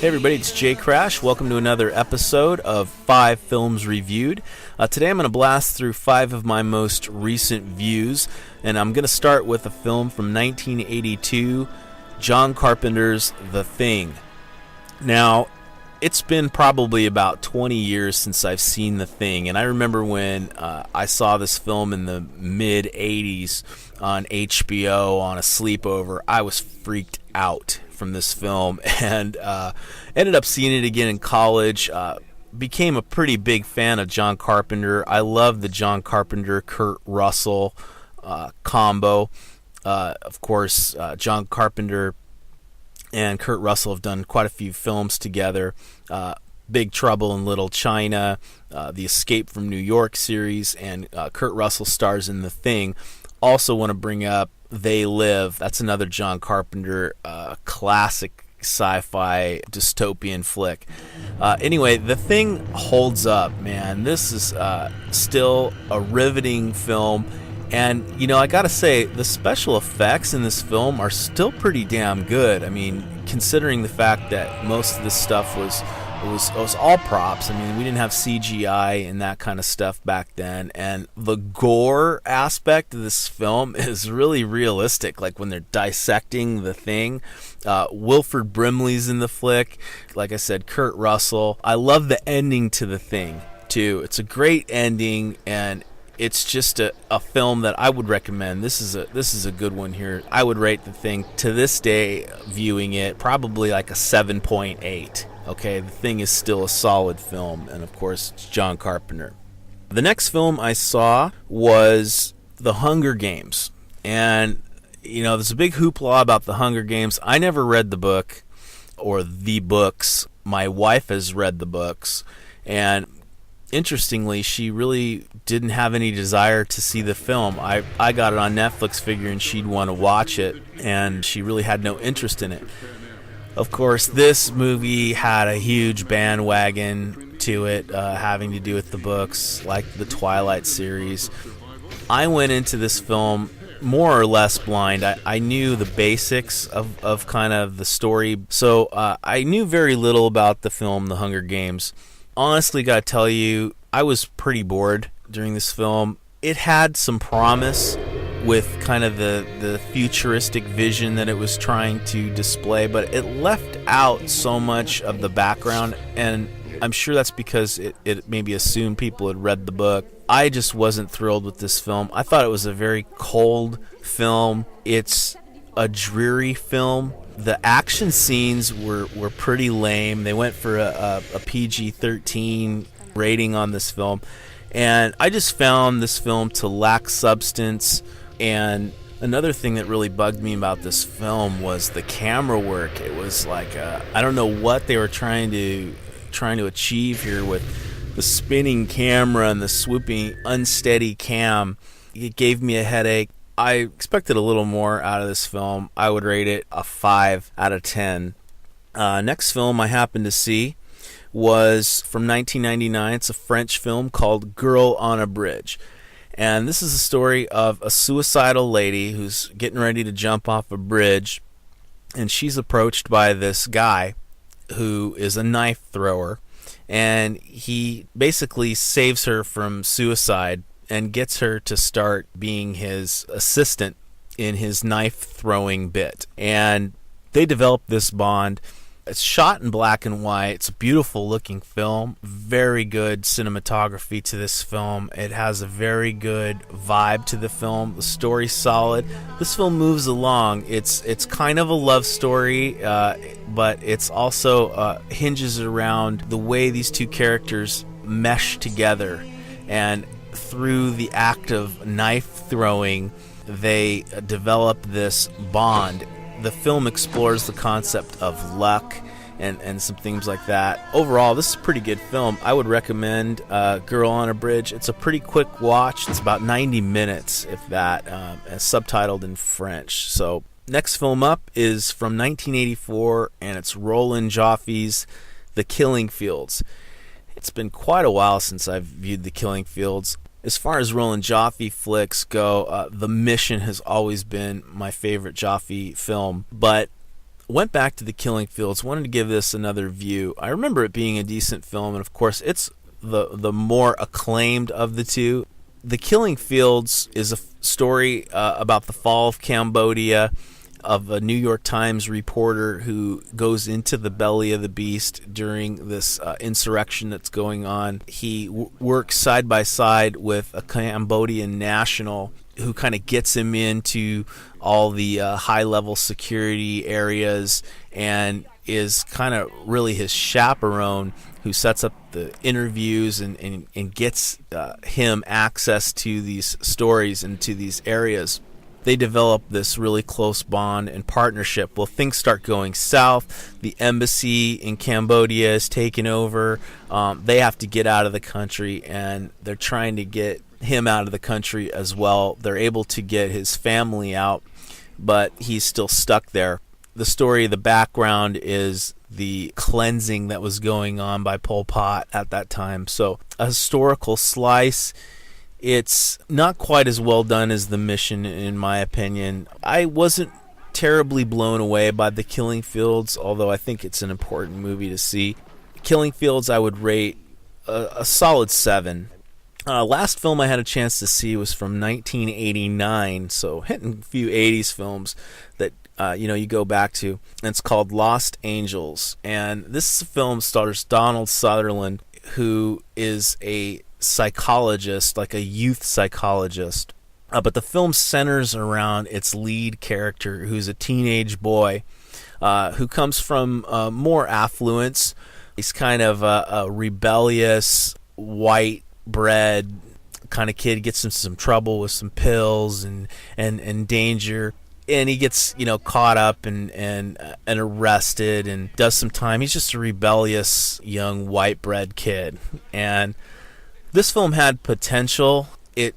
Hey everybody, it's Jcrash. Welcome to another episode of 5 Films Reviewed. Today I'm going to blast through 5 of my most recent views, and I'm going to start with a film from 1982, John Carpenter's The Thing. Now, it's been probably about 20 years since I've seen The Thing, and I remember when I saw this film in the mid-'80s on HBO on a sleepover. I was freaked out from this film, and ended up seeing it again in college. Became a pretty big fan of John Carpenter. I love the John Carpenter-Kurt Russell combo. Of course, John Carpenter and Kurt Russell have done quite a few films together. Big Trouble in Little China, the Escape from New York series, and Kurt Russell stars in The Thing. Also want to bring up They Live. That's another John Carpenter classic sci-fi dystopian flick. Anyway, The Thing holds up, man. This is still a riveting film. And, you know, I gotta say, the special effects in this film are still pretty damn good. I mean, considering the fact that most of this stuff was all props. I mean, we didn't have CGI and that kind of stuff back then. And the gore aspect of this film is really realistic, like when they're dissecting the thing. Wilford Brimley's in the flick. Like I said, Kurt Russell. I love the ending to The Thing, too. It's a great ending, and it's just a film that I would recommend. This is a good one here. I would rate The Thing, to this day, viewing it, probably like a 7.8. Okay, The Thing is still a solid film, and of course, it's John Carpenter. The next film I saw was The Hunger Games. And, you know, there's a big hoopla about The Hunger Games. I never read the book, or the books. My wife has read the books, and interestingly, she really didn't have any desire to see the film. I got it on Netflix figuring she'd want to watch it, and she really had no interest in it. Of course, this movie had a huge bandwagon to it, having to do with the books, like the Twilight series. I went into this film more or less blind. I knew the basics of kind of the story, so I knew very little about the film The Hunger Games. Honestly, gotta tell you, I was pretty bored during this film. It had some promise with kind of the futuristic vision that it was trying to display, but it left out so much of the background, and I'm sure that's because it maybe assumed people had read the book. I just wasn't thrilled with this film. I thought it was a very cold film. It's a dreary film. The action scenes were pretty lame. They went for a PG-13 rating on this film, and I just found this film to lack substance. And another thing that really bugged me about this film was the camera work. It was like I don't know what they were trying to achieve here with the spinning camera and the swooping unsteady cam. It gave me a headache. I expected a little more out of this film. I would rate it a 5 out of 10. Next film I happened to see was from 1999. It's a French film called Girl on a Bridge. And this is a story of a suicidal lady who's getting ready to jump off a bridge. And she's approached by this guy who is a knife thrower. And he basically saves her from suicide and gets her to start being his assistant in his knife-throwing bit. And they develop this bond. It's shot in black and white. It's a beautiful-looking film. Very good cinematography to this film. It has a very good vibe to the film. The story's solid. This film moves along. It's kind of a love story, but it's also hinges around the way these two characters mesh together. And through the act of knife throwing, they develop this bond. The film explores the concept of luck and some things like that. Overall, this is a pretty good film. I would recommend Girl on a Bridge. It's a pretty quick watch. It's about 90 minutes, if that, subtitled in French. So next film up is from 1984, and it's Roland Joffe's The Killing Fields. It's been quite a while since I've viewed The Killing Fields. As far as Roland Joffe flicks go, The Mission has always been my favorite Joffe film, but went back to The Killing Fields, wanted to give this another view. I remember it being a decent film, and of course it's the more acclaimed of the two. The Killing Fields is a story about the fall of Cambodia, of a New York Times reporter who goes into the belly of the beast during this insurrection that's going on. He works side by side with a Cambodian national who kind of gets him into all the high-level security areas and is kind of really his chaperone, who sets up the interviews and gets him access to these stories and to these areas. They develop this really close bond and partnership. Well, things start going south. The embassy in Cambodia is taken over. They have to get out of the country, and they're trying to get him out of the country as well. They're able to get his family out, but he's still stuck there. The story, the background is the cleansing that was going on by Pol Pot at that time. So a historical slice. It's not quite as well done as The Mission, in my opinion. I wasn't terribly blown away by The Killing Fields, although I think it's an important movie to see. Killing Fields I would rate a solid 7. Last film I had a chance to see was from 1989, so hitting a few 80s films that you go back to. And it's called Lost Angels. And this film stars Donald Sutherland, who is a psychologist, like a youth psychologist. But the film centers around its lead character, who's a teenage boy who comes from more affluence. He's kind of a rebellious, white bread kind of kid. Gets into some trouble with some pills and danger. And he gets, caught up and arrested and does some time. He's just a rebellious young white bread kid. And this film had potential. It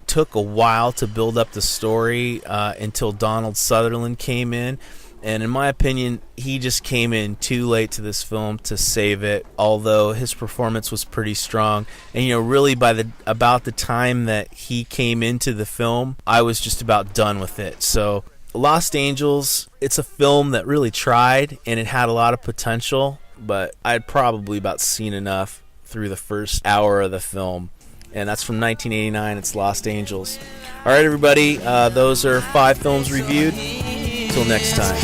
took a while to build up the story until Donald Sutherland came in. And in my opinion, he just came in too late to this film to save it, although his performance was pretty strong. And, really by about the time that he came into the film, I was just about done with it. So Lost Angels, it's a film that really tried, and it had a lot of potential, but I'd probably about seen enough through the first hour of the film. And that's from 1989. It's Lost Angels. All right, everybody, those are 5 films reviewed. Until next time.